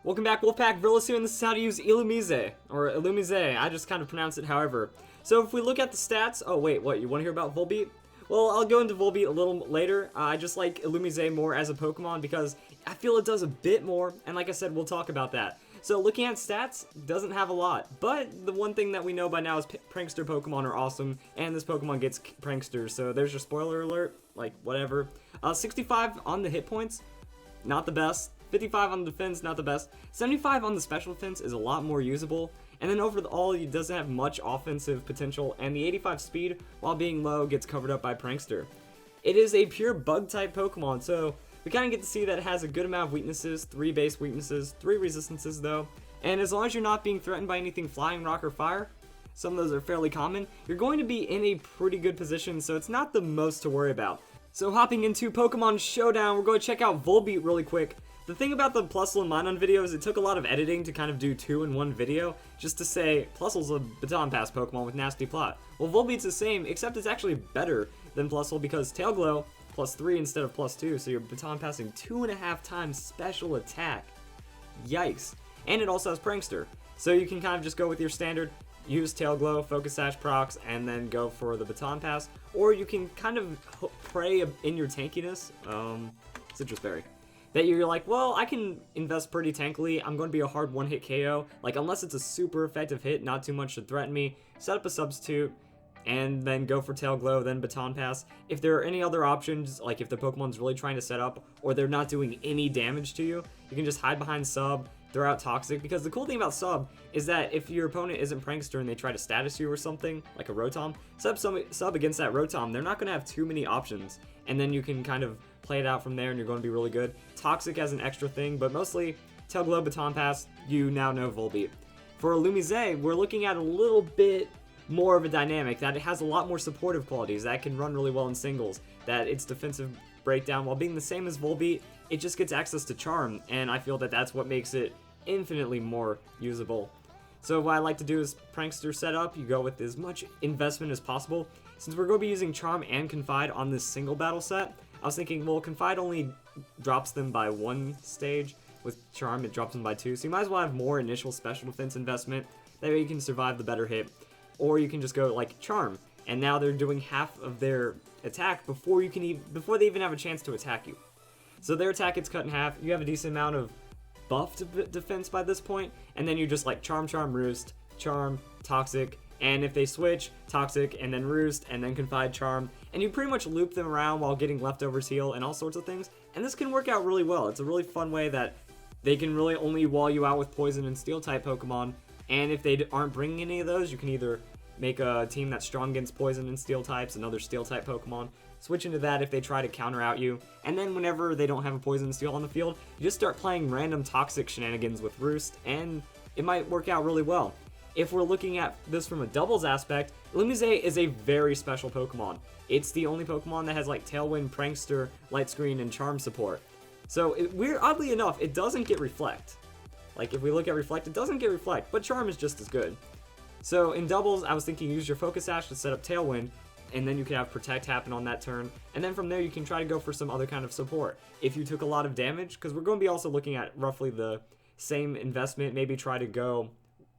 Welcome back, Wolfpack. Verlis here, and this is how to use Illumise, or Illumise. I just kind of pronounce it however. So if we look at the stats, oh wait, what, you want to hear about Volbeat? Well, I'll go into Volbeat a little later. I just like Illumise more as a Pokemon because I feel it does a bit more, and like I said, we'll talk about that. So looking at stats, doesn't have a lot, but the one thing that we know by now is Prankster Pokemon are awesome, and this Pokemon gets Pranksters, so there's your spoiler alert, like whatever. 65 on the hit points, not the best. 55 on the defense, not the best. 75 on the special defense is a lot more usable. And then overall, he doesn't have much offensive potential, and the 85 speed, while being low, gets covered up by Prankster. It is a pure bug-type Pokemon, so we kind of get to see that it has a good amount of weaknesses, 3 base weaknesses, 3 resistances though. And as long as you're not being threatened by anything flying, rock, or fire, some of those are fairly common, you're going to be in a pretty good position, so it's not the most to worry about. So hopping into Pokemon Showdown, we're going to check out Volbeat really quick. The thing about the Plusle and Minun videos, it took a lot of editing to kind of do 2 in 1 video, just to say, Plusle's a Baton Pass Pokemon with nasty plot. Well, Volbeat's the same, except it's actually better than Plusle because Tail Glow, +3 instead of +2, so you're Baton Passing 2.5 times special attack. Yikes. And it also has Prankster, so you can kind of just go with your standard, use Tail Glow, Focus Sash procs, and then go for the Baton Pass, or you can kind of pray in your tankiness, Citrus Berry. That you're like, well, I can invest pretty tankily, I'm going to be a hard one-hit KO, like unless it's a super effective hit, not too much to threaten me, set up a substitute, and then go for Tail Glow, then Baton Pass. If there are any other options, like if the Pokemon's really trying to set up, or they're not doing any damage to you, you can just hide behind Sub, throw out Toxic, because the cool thing about Sub is that if your opponent isn't Prankster and they try to status you or something, like a Rotom, sub against that Rotom, they're not going to have too many options, and then you can kind of play it out from there and you're going to be really good. Toxic as an extra thing, but mostly Tail Glow, Baton Pass, you now know Volbeat. For Illumise, we're looking at a little bit more of a dynamic, that it has a lot more supportive qualities, that it can run really well in singles, that its defensive breakdown, while being the same as Volbeat, it just gets access to Charm, and I feel that that's what makes it infinitely more usable. So what I like to do is Prankster Setup, you go with as much investment as possible. Since we're going to be using Charm and Confide on this single battle set, I was thinking, well, Confide only drops them by 1 stage. With Charm, it drops them by 2. So you might as well have more initial special defense investment. That way you can survive the better hit. Or you can just go like Charm. And now they're doing half of their attack before they even have a chance to attack you. So their attack gets cut in half. You have a decent amount of buffed defense by this point. And then you just like Charm, Charm, Roost, Charm, Toxic. And if they switch, Toxic, and then Roost, and then Confide, Charm, and you pretty much loop them around while getting Leftovers heal and all sorts of things, and this can work out really well. It's a really fun way that they can really only wall you out with Poison and Steel-type Pokemon, and if they aren't bringing any of those, you can either make a team that's strong against Poison and Steel types, another Steel-type Pokemon, switch into that if they try to counter out you, and then whenever they don't have a Poison and Steel on the field, you just start playing random Toxic shenanigans with Roost, and it might work out really well. If we're looking at this from a doubles aspect, Illumise is a very special Pokemon. It's the only Pokemon that has like Tailwind, Prankster, Light Screen, and Charm support. So oddly enough, it doesn't get Reflect. Like if we look at Reflect, it doesn't get Reflect, but Charm is just as good. So in doubles, I was thinking use your Focus Sash to set up Tailwind, and then you can have Protect happen on that turn, and then from there you can try to go for some other kind of support. If you took a lot of damage, because we're going to be also looking at roughly the same investment, maybe try to go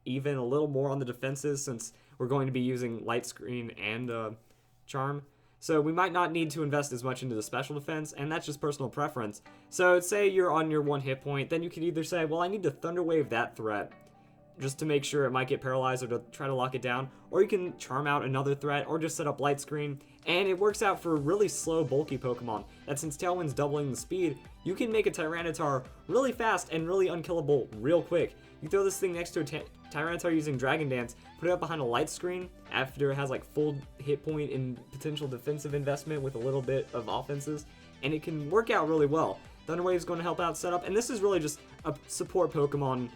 even a little more on the defenses since we're going to be using Light Screen and Charm. So we might not need to invest as much into the special defense, and that's just personal preference. So say you're on your 1 hit point, then you can either say, well, I need to Thunder Wave that threat just to make sure it might get paralyzed or to try to lock it down, or you can Charm out another threat or just set up Light Screen, and it works out for really slow, bulky Pokemon, that since Tailwind's doubling the speed, you can make a Tyranitar really fast and really unkillable real quick. You throw this thing next to a Tyranitar using Dragon Dance, put it up behind a Light Screen after it has like full hit point and potential defensive investment with a little bit of offenses, and it can work out really well. Thunder Wave is going to help out setup, and this is really just a support Pokemon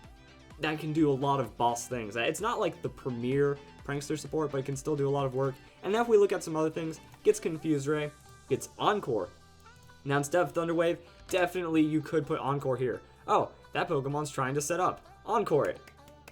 that can do a lot of boss things. It's not like the premier Prankster support, but it can still do a lot of work. And now if we look at some other things, gets Confuse Ray, gets Encore. Now instead of Thunder Wave, definitely you could put Encore here. Oh, that Pokemon's trying to set up. Encore it.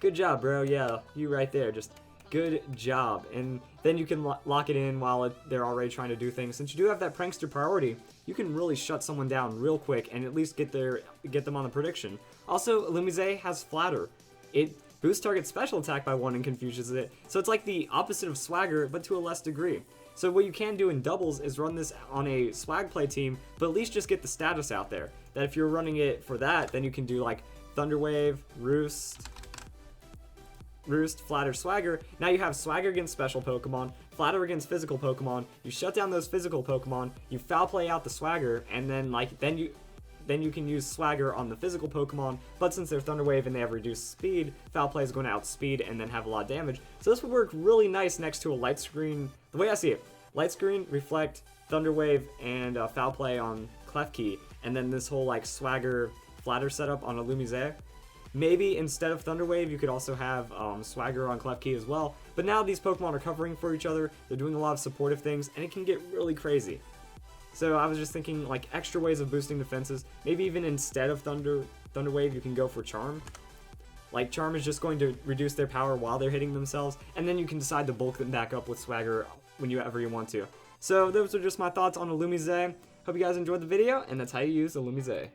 Good job, bro. Yeah, you right there. Just Good job. And then you can lock it in while they're already trying to do things. Since you do have that Prankster priority, you can really shut someone down real quick and at least get them on the prediction. Also, Illumise has Flatter. It boosts target special attack by 1 and confuses it. So it's like the opposite of Swagger, but to a less degree. So what you can do in doubles is run this on a swag play team, but at least just get the status out there. That if you're running it for that, then you can do like Thunderwave, Roost, Flatter, Swagger. Now you have Swagger against special Pokemon, Flatter against physical Pokemon. You shut down those physical Pokemon, you foul play out the Swagger, and then then you can use Swagger on the physical Pokemon, but since they're Thunder Wave and they have reduced speed, Foul Play is going to outspeed and then have a lot of damage. So this would work really nice next to a Light Screen. The way I see it, Light Screen, Reflect, Thunder Wave, and Foul Play on Klefki, and then this whole like Swagger Flatter setup on Illumise. Maybe instead of Thunder Wave, you could also have Swagger on Klefki as well. But now these Pokemon are covering for each other, they're doing a lot of supportive things, and it can get really crazy. So I was just thinking like extra ways of boosting defenses. Maybe even instead of Thunder Wave, you can go for Charm. Like Charm is just going to reduce their power while they're hitting themselves, and then you can decide to bulk them back up with Swagger whenever you want to. So those are just my thoughts on Illumise. Hope you guys enjoyed the video, and that's how you use Illumise.